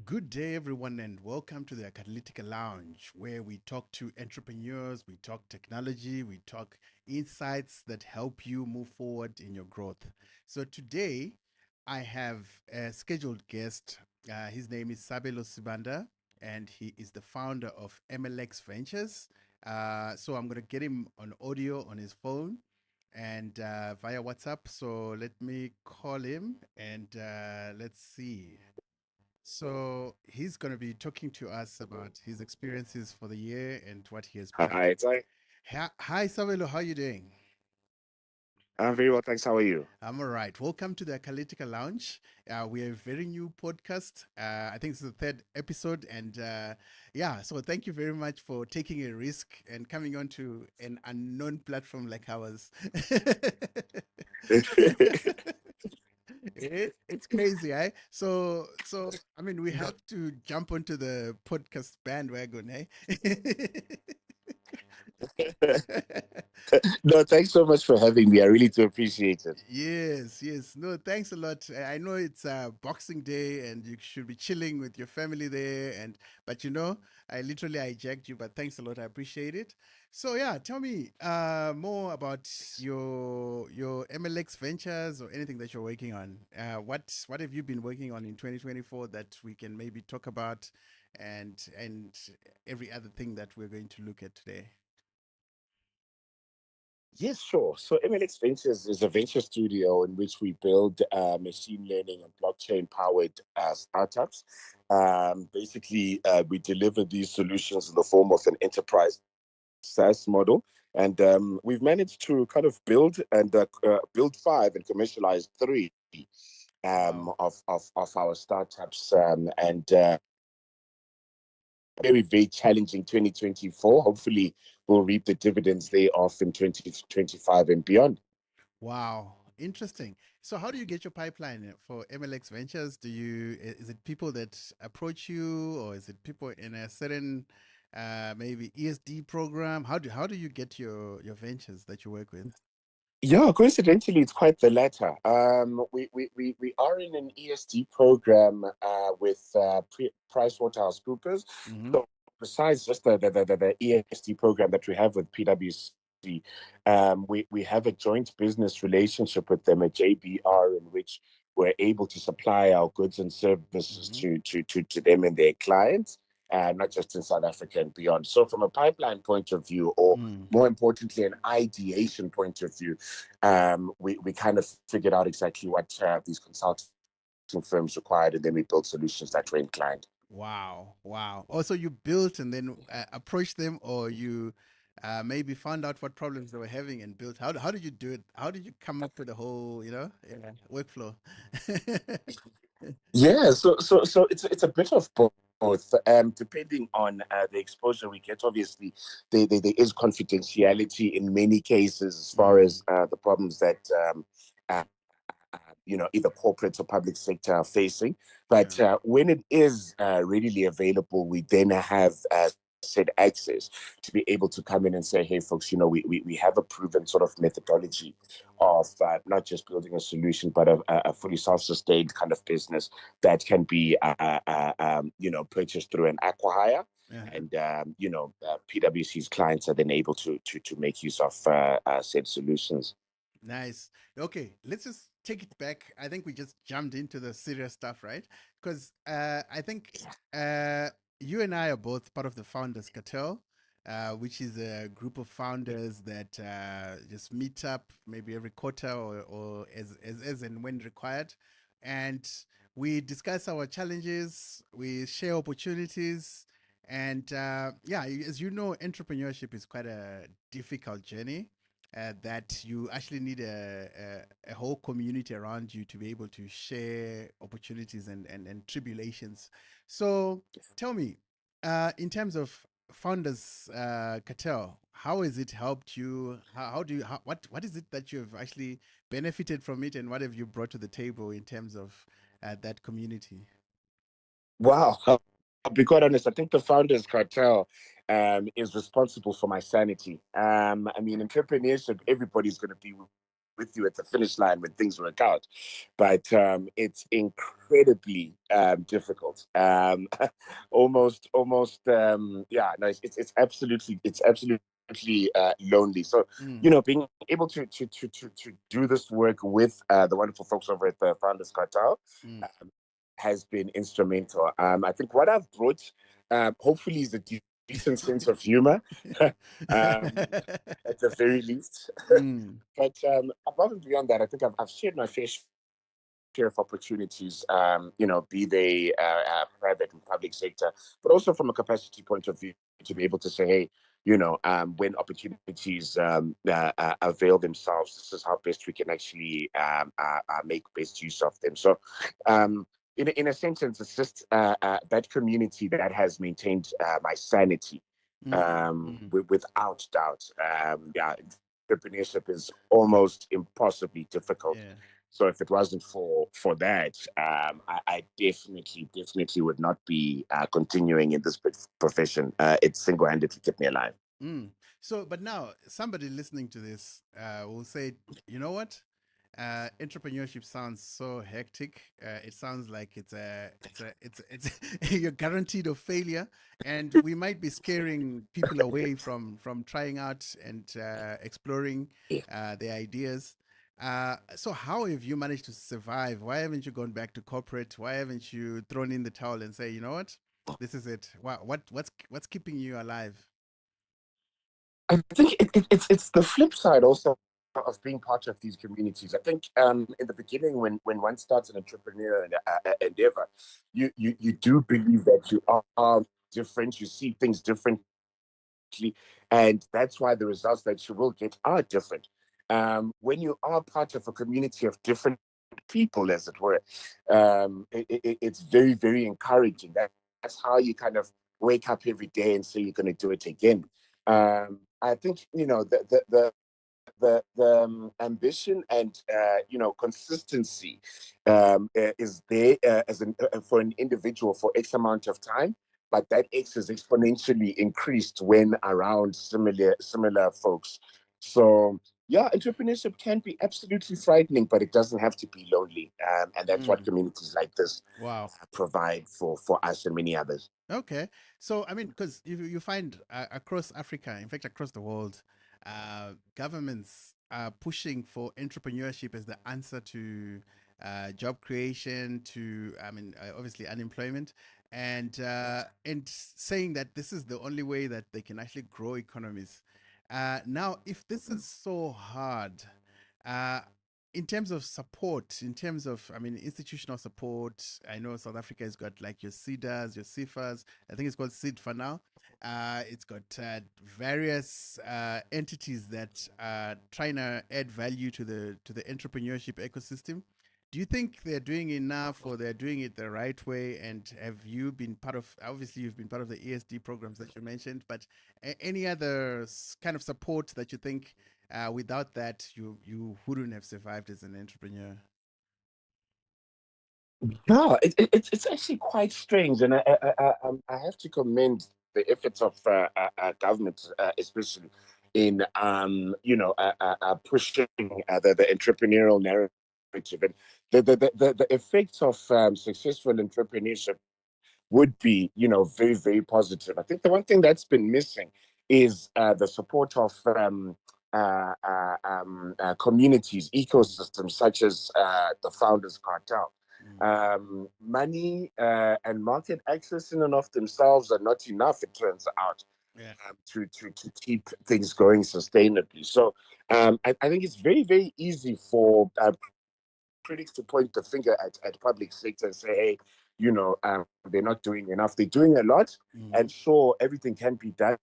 Good day, everyone, and welcome to the Catalytic Lounge, where we talk to entrepreneurs, we talk technology, we talk insights that help you move forward in your growth. So today, I have a scheduled guest. His name is Sabelo Sibanda, and he is the founder of MLX Ventures. So I'm going to get him on audio on his phone and via WhatsApp. So let me call him and let's see. So he's going to be talking to us about his experiences for the year and what he has planned. Hi, it's I. Hi, Savelo. How are you doing? I'm very well, thanks. How are you? I'm all right. Welcome to the Akalytica Lounge. We are a very new podcast. I think it's the third episode. And yeah, so thank you very much for taking a risk and coming on to an unknown platform like ours. It's crazy, eh? So I mean, we have to jump onto the podcast bandwagon, eh? No, thanks so much for having me. I really do appreciate it. Yes, yes. No, thanks a lot. I know it's Boxing Day and you should be chilling with your family there, and but I literally hijacked you, but thanks a lot. I appreciate it. So yeah, tell me more about your MLX ventures or anything that you're working on. What have you been working on in 2024 that we can maybe talk about, and every other thing that we're going to look at today? Yes, sure. So MLX Ventures is a venture studio in which we build machine learning and blockchain powered startups. We deliver these solutions in the form of an enterprise SaaS model. And we've managed to kind of build five and commercialize three Wow. of our startups. And very, very challenging 2024. Hopefully, we'll reap the dividends thereof in 2025 and beyond. Wow, interesting. So how do you get your pipeline for MLX Ventures? Is it people that approach you, or is it people in a certain maybe ESD program? How do you get your ventures that you work with? Yeah, coincidentally, it's quite the latter. We are in an ESD program with PricewaterhouseCoopers. Hmm. So besides just the ESD program that we have with PwC, we have a joint business relationship with them, a JBR, in which we're able to supply our goods and services Hmm. to them and their clients, not just in South Africa and beyond. So from a pipeline point of view, or Mm. more importantly, an ideation point of view, we kind of figured out exactly what these consulting firms required, and then we built solutions that were inclined. Wow, wow. Also, you built and then approached them, or you maybe found out what problems they were having and built. How did you do it? How did you come up with the whole workflow? So it's a bit of both. Depending on the exposure we get, obviously there is confidentiality in many cases as far Mm. as the problems that uh, either corporate or public sector are facing. But Yeah. when it is readily available, we then have said access to be able to come in and say, hey, folks, we have a proven sort of methodology of not just building a solution, but a fully self-sustained kind of business that can be, purchased through an acquihire. Uh-huh. And PwC's clients are then able to make use of said solutions. Nice. Okay, let's just take it back. I think we just jumped into the serious stuff, right? Because I think uh, you and I are both part of the Founders Cartel, which is a group of founders that just meet up maybe every quarter or as and when required. And we discuss our challenges, we share opportunities. And yeah, as you know, entrepreneurship is quite a difficult journey that you actually need a whole community around you to be able to share opportunities and tribulations. So tell me, in terms of founders cartel, how has it helped you? What is it that you've actually benefited from it, and what have you brought to the table in terms of that community? Wow. I'll be quite honest. I think the founders cartel is responsible for my sanity. I mean, entrepreneurship, everybody's going to be with you at the finish line when things work out, but it's incredibly difficult. Yeah, no, it's absolutely lonely. So, Mm. being able to do this work with the wonderful folks over at the Founders Cartel Mm. um, has been instrumental. I think what I've brought, hopefully, is a decent sense of humor, um, at the very least. Mm. But above and beyond that, I think I've shared my fair share of opportunities, be they private and public sector, but also from a capacity point of view to be able to say, hey, when opportunities avail themselves, this is how best we can actually make best use of them. So, in a sense, it's just that community that has maintained my sanity, Mm. Mm. without doubt. Yeah, entrepreneurship is almost impossibly difficult. Yeah. So if it wasn't for that, I definitely would not be continuing in this profession. It single-handedly kept me alive. Mm. So, but now somebody listening to this will say, you know what? Entrepreneurship sounds so hectic. It sounds like it's you're guaranteed of failure, and we might be scaring people away from trying out and exploring Yeah. their ideas. So, how have you managed to survive? Why haven't you gone back to corporate? Why haven't you thrown in the towel and say, you know what, this is it? What's keeping you alive? I think it's the flip side also of being part of these communities. I think in the beginning, when one starts an entrepreneur endeavor, you do believe that you are different, you see things differently, and that's why the results that you will get are different. When you are part of a community of different people, as it were, it's very, very encouraging. That's how you kind of wake up every day and say you're going to do it again. I think the ambition and consistency is there for an individual for X amount of time, but that X is exponentially increased when around similar folks. So yeah, entrepreneurship can be absolutely frightening, but it doesn't have to be lonely, and that's what Mm. communities like this Wow. provide for us and many others. Okay. So, I mean, because you find across Africa, in fact, across the world, governments are pushing for entrepreneurship as the answer to job creation, to, I mean, obviously unemployment, and saying that this is the only way that they can actually grow economies. Now, if this is so hard, uh, in terms of support, in terms of, I mean, institutional support, I know South Africa has got like your CEDAs, your CIFAs. I think it's called CID for now. It's got various entities that are trying to add value to the entrepreneurship ecosystem. Do you think they're doing enough, or they're doing it the right way? And have you been part of? Obviously, you've been part of the ESD programs that you mentioned, but any other kind of support that you think without that, you wouldn't have survived as an entrepreneur. No, it's actually quite strange, and I have to commend the efforts of government, especially in pushing the entrepreneurial narrative, and the effects of successful entrepreneurship would be, very, very positive. I think the one thing that's been missing is the support of communities, ecosystems such as the Founders Cartel. Mm. Money and market access in and of themselves are not enough, it turns out, Yeah. to keep things going sustainably. So I think it's very, very easy for critics to point the finger at public sector and say, hey, they're not doing enough. They're doing a lot, Mm-hmm. and sure, everything can be done,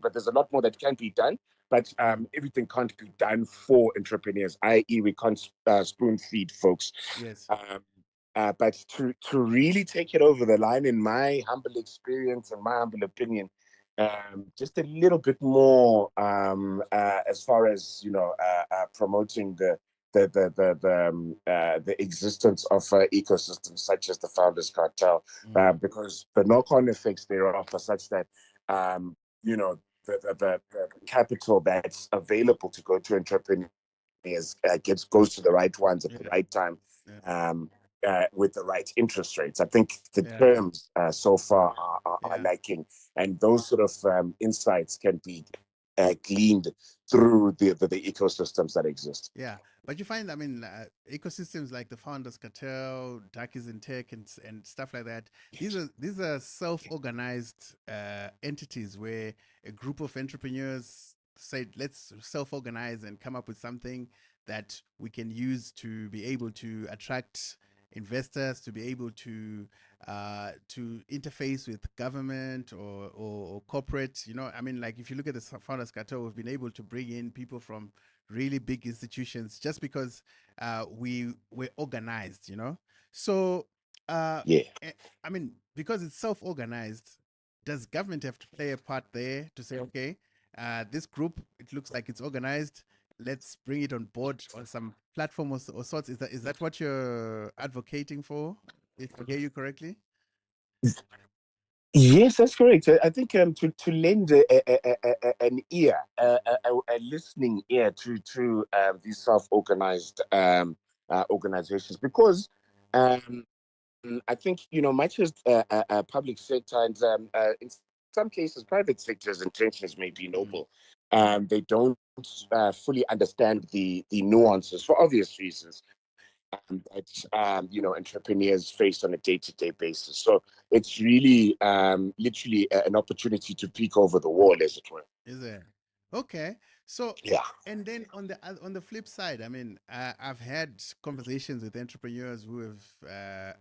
but there's a lot more that can be done. But Mm. everything can't be done for entrepreneurs, i.e., we can't spoon feed folks. Yes. But to really take it over the line, in my humble experience and my humble opinion, just a little bit more as far as promoting the existence of ecosystems such as the Founders Cartel, Mm. because the knock-on effects thereof are such that um, you know the capital that's available to go to entrepreneurs goes to the right ones at the Yeah. right time, Yeah. um, with the right interest rates. I think the Yeah. terms so far are Yeah. lacking, and those sort of insights can be gleaned through the ecosystems that exist. Yeah, but you find, I mean, ecosystems like the Founders Cartel, Darkies in Tech, and stuff like that. These are self-organized entities where a group of entrepreneurs say, "Let's self-organize and come up with something that we can use to be able to attract investors, to be able to interface with government or corporate." You know, I mean, like if you look at the Founders Cartel, we've been able to bring in people from really big institutions just because we were organized, you know. So, uh, Yeah. eh, I mean, because it's self-organized, does government have to play a part there to say, okay, this group, it looks like it's organized. Let's bring it on board on some platform or sorts. Is that what you're advocating for? If I hear you correctly. Yes, that's correct. I think to lend an ear, a listening ear to these self-organized organizations, because I think much as public sector and in some cases private sector's intentions may be Mm, noble, they don't fully understand the nuances for obvious reasons that entrepreneurs face on a day-to-day basis. So it's really literally an opportunity to peek over the wall, as it were. is there? Okay. So, Yeah. and then on the flip side, I mean, I've had conversations with entrepreneurs who have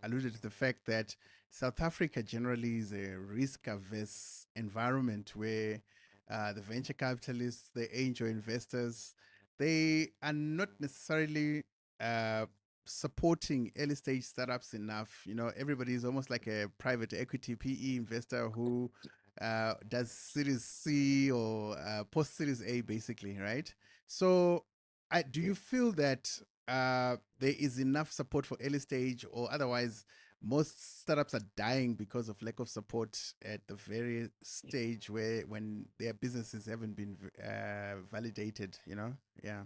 alluded to the fact that South Africa generally is a risk-averse environment where the venture capitalists, the angel investors, they are not necessarily uh, supporting early stage startups enough. You know, everybody is almost like a private equity PE investor who does Series C or post Series A, basically, right? So, do you feel that there is enough support for early stage, or otherwise, most startups are dying because of lack of support at the very stage where when their businesses haven't been validated? You know, yeah.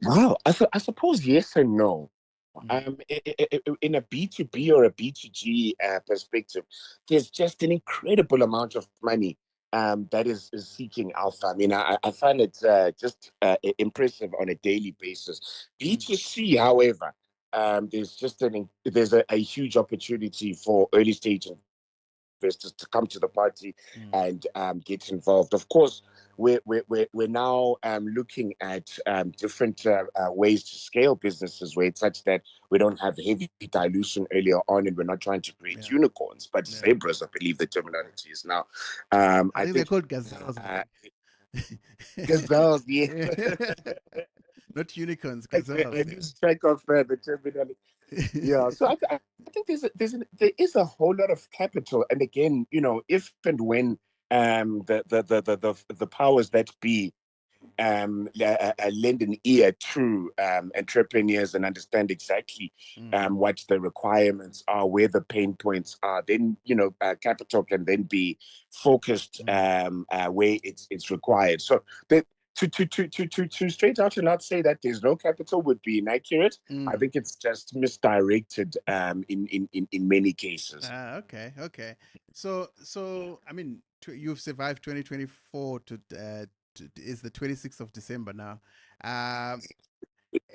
Wow. I suppose yes and no. Mm, In a B2B or a B2G perspective, there's just an incredible amount of money that is seeking alpha. I mean, I find it just impressive on a daily basis. mm, B2C, however, there's a huge opportunity for early stage investors to come to the party and mm, get involved. Of course, we're now looking at different ways to scale businesses where it's such that we don't have heavy dilution earlier on, and we're not trying to create yeah, unicorns, but yeah. zebras, I believe the terminology is now. I I think they're think called gazelles. I gazelles, yeah. think. Not unicorns, I gazelles. lose track of the terminology. Yeah, so I think there is a whole lot of capital, and again, if and when the powers that be lend an ear to entrepreneurs and understand exactly Mm, what the requirements are, where the pain points are, then capital can then be focused mm, where it's required. So the to straight out and not say that there's no capital would be inaccurate. I mm. think it's just misdirected in many cases. Ah, okay, okay. So I mean, you've survived 2024 is the 26th of December now, um,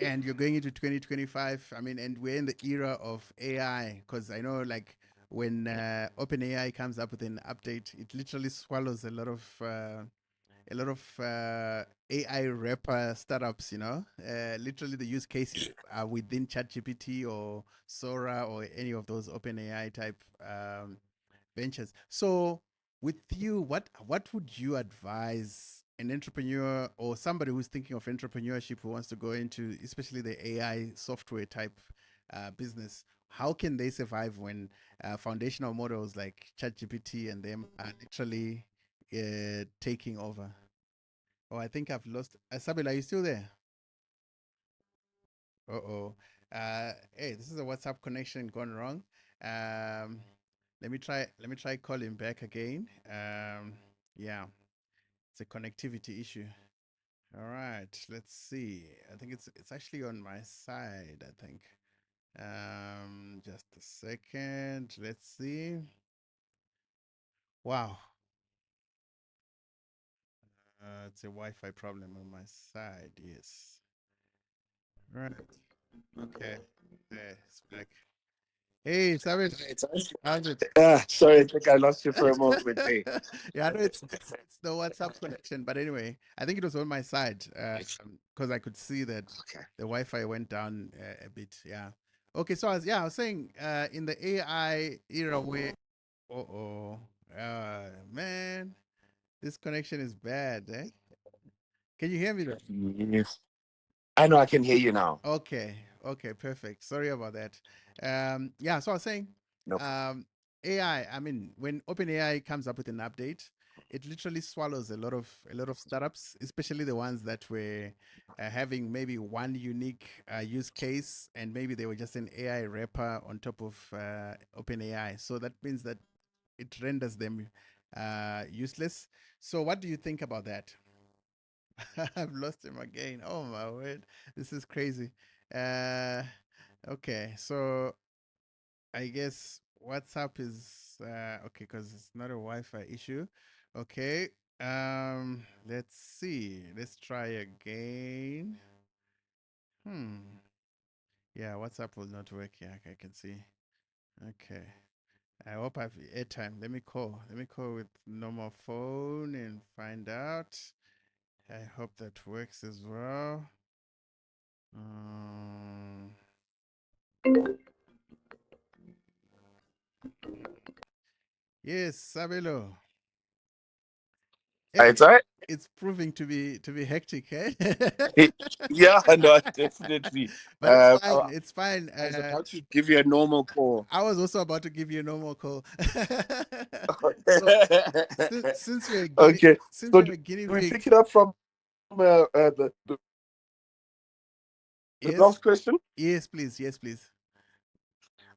and you're going into 2025. I mean, and we're in the era of AI, because I know, like, when OpenAI comes up with an update, it literally swallows a lot of AI wrapper startups, you know. Literally, the use cases are within ChatGPT or Sora or any of those OpenAI type ventures. So, with you, what would you advise an entrepreneur or somebody who's thinking of entrepreneurship who wants to go into, especially the AI software type business? How can they survive when foundational models like ChatGPT and them are literally taking over? Oh, I think I've lost. Sabelo, are you still there? Uh-oh. Hey, this is a WhatsApp connection gone wrong. Um, let me try calling back again. Yeah, it's a connectivity issue. All right, let's see. I think it's actually on my side, I think. Just a second. Let's see. Wow. It's a Wi-Fi problem on my side. Yes. Right. Okay. There, it's back. Hey, Savage. How's it? Sorry, I think I lost you for a moment there. Yeah, I know it's the WhatsApp connection, but anyway, I think it was on my side because I could see that Okay. the Wi-Fi went down a bit. Yeah. Okay, so I was saying in the AI era where oh man, this connection is bad. Eh? Can you hear me though? Yes. I know I can hear you now. Okay, okay, perfect. Sorry about that. Yeah, so I was saying, No. um, AI. I mean, when OpenAI comes up with an update, it literally swallows a lot of startups, especially the ones that were having maybe one unique use case, and maybe they were just an AI wrapper on top of OpenAI. So that means that it renders them useless. So, what do you think about that? I've lost him again. Oh my word. This is crazy. Uh okay, so I guess WhatsApp is okay because it's not a Wi-Fi issue. Okay. Let's see. Let's try again. Hmm. Yeah, WhatsApp will not work. Yeah, I can see. Okay. I hope I've airtime. Let me call. Let me call with normal phone and find out. I hope that works as well. Um, yes, Sabelo. Hey, It's all right. it's proving to be hectic, eh? Yeah, no, definitely. But it's I fine. It's fine. was about to give you a normal call. I was also about to give you a normal call. So since you're a guinea Okay. since So you're do a guinea we pig, pick it up from the yes, last question? yes, please, yes, please.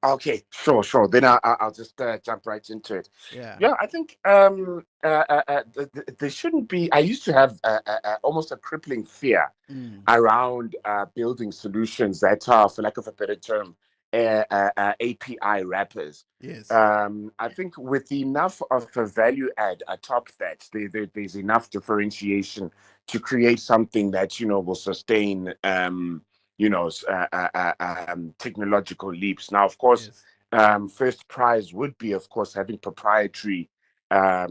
Okay, sure. Then I'll just jump right into it. Yeah. Yeah, I think there shouldn't be. I used to have almost a crippling fear Mm, around building solutions that are, for lack of a better term, API wrappers. yes. I think with enough of a value add atop that, there's enough differentiation to create something that will sustain. Technological leaps. Now, of course, Yes. first prize would be, of course, having proprietary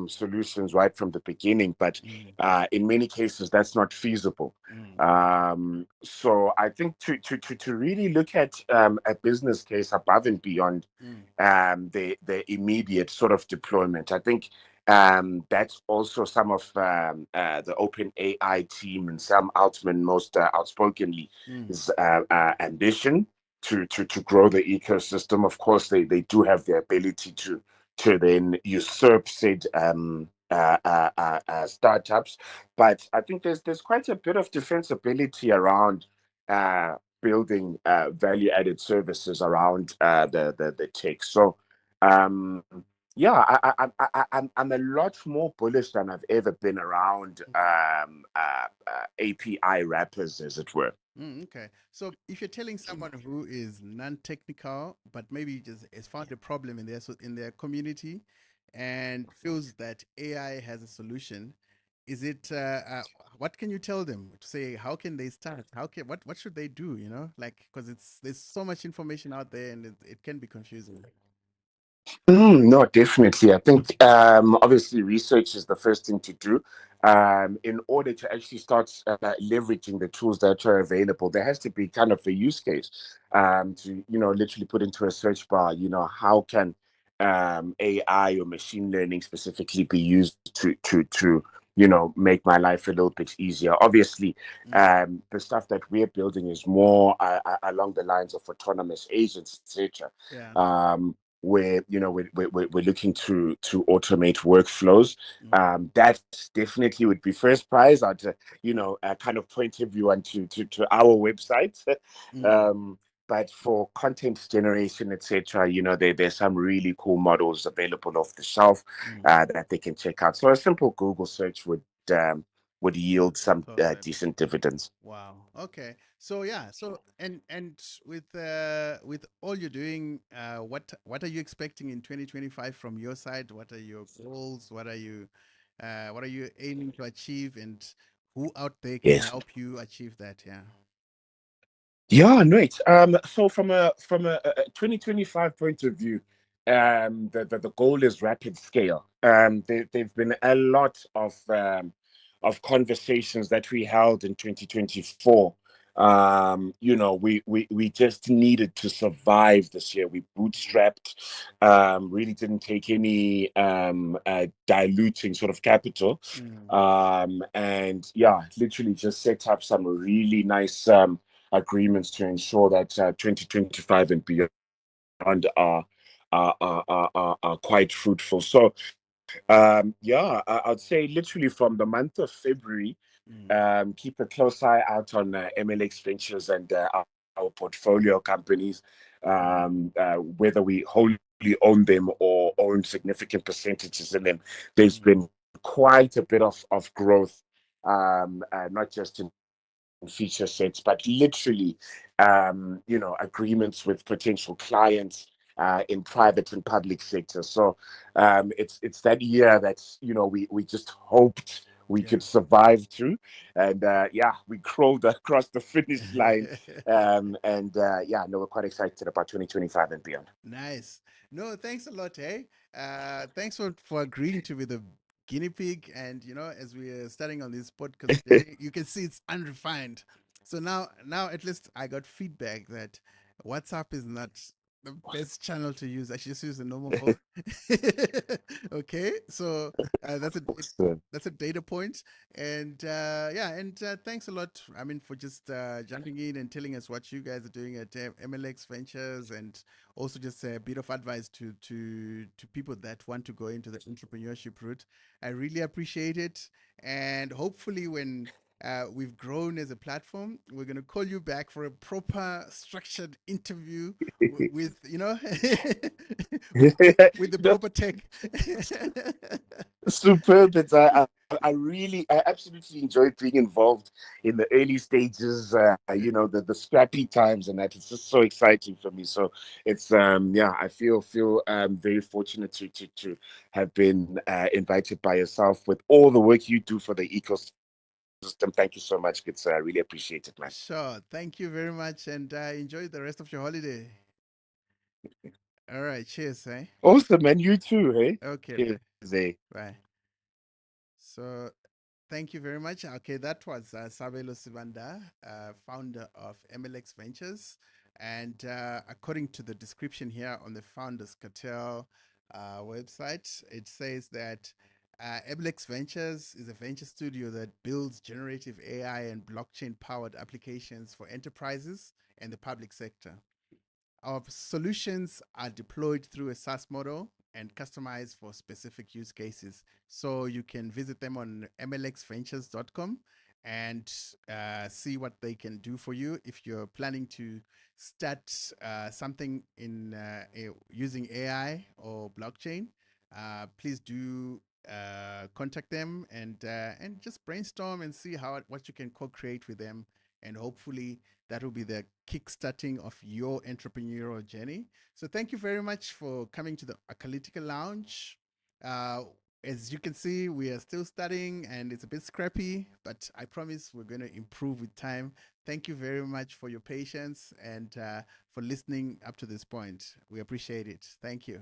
solutions right from the beginning, but Mm, in many cases, that's not feasible. mm, So I think to really look at a business case above and beyond mm, the immediate sort of deployment, I think that's also some of the Open AI team and Sam Altman most outspokenly mm, is ambition to grow the ecosystem. Of course, they do have the ability to then usurp said startups, but I think there's quite a bit of defensibility around building value added services around the tech. So um, yeah, I'm a lot more bullish than I've ever been around API wrappers, as it were. okay. So if you're telling someone who is non-technical, but maybe just has found a problem in their community, and feels that AI has a solution, is it what can you tell them to say how can they start? What should they do? Like because there's so much information out there and it can be confusing. No, definitely. I think obviously research is the first thing to do. In order to actually start leveraging the tools that are available, there has to be kind of a use case to literally put into a search bar. How can AI or machine learning specifically be used to make my life a little bit easier. Obviously, Mm, the stuff that we're building is more along the lines of autonomous agents, etc. yeah. Where we're looking to automate workflows. Mm, That definitely would be first prize. I'd kind of point everyone to our website. mm, um, but for content generation, etc., there's some really cool models available off the shelf Mm. that they can check out. So a simple Google search would yield some Perfect. decent dividends. Wow. Okay. So yeah. So and with all you're doing, what are you expecting in 2025 from your side? What are your goals? What are you aiming to achieve? And who out there can Yes. help you achieve that? Yeah. Yeah, right. So from a 2025 point of view, the goal is rapid scale. There've been a lot of conversations that we held in 2024. We just needed to survive this year. We bootstrapped, really didn't take any diluting sort of capital. Mm. And yeah, literally just set up some really nice agreements to ensure that 2025 and beyond are quite fruitful. So, yeah, I'd say literally from the month of February, Mm. keep a close eye out on MLX Ventures and our portfolio companies, Mm. whether we wholly own them or own significant percentages in them. There's Mm. been quite a bit of growth, not just in feature sets, but literally, agreements with potential clients in private and public sector. So it's that year that we just hoped we Yeah. could survive through, and yeah, we crawled across the finish line, and yeah, no, we're quite excited about 2025 and beyond. Nice. No, thanks a lot, hey. Thanks for agreeing to be the guinea pig. And as we are starting on this podcast today, you can see it's unrefined. So now at least I got feedback that WhatsApp is not the best channel to use. I should just use the normal phone. Okay, so Awesome. that's a data point. And yeah, and thanks a lot. I mean, for just jumping in and telling us what you guys are doing at MLX Ventures, and also just a bit of advice to people that want to go into the entrepreneurship route. I really appreciate it, and hopefully when we've grown as a platform, we're going to call you back for a proper structured interview with with the No, proper tech. superb. I absolutely enjoyed being involved in the early stages, the scrappy times and that. It's just so exciting for me. So it's yeah, I feel very fortunate to have been invited by yourself with all the work you do for the ecosystem. Thank you so much, good sir. I really appreciate it, man. Sure. Thank you very much, and enjoy the rest of your holiday. All right. Cheers, eh? Awesome, man. You too, hey? Okay, bye. Cheers, eh? Bye. So thank you very much. Okay, that was Sabelo Sibanda, founder of MLX Ventures. And according to the description here on the Founders Cartel website, it says that MLX Ventures is a venture studio that builds generative AI and blockchain powered applications for enterprises and the public sector. Our solutions are deployed through a SaaS model and customized for specific use cases. So you can visit them on mlxventures.com and see what they can do for you. If you're planning to start something in using AI or blockchain, please do contact them and just brainstorm and see what you can co-create with them, and hopefully that will be the kickstarting of your entrepreneurial journey. So thank you very much for coming to the Akalytical Lounge. Uh, as you can see, we are still studying and it's a bit scrappy, but I promise we're going to improve with time. Thank you very much for your patience and for listening up to this point. We appreciate it. Thank you.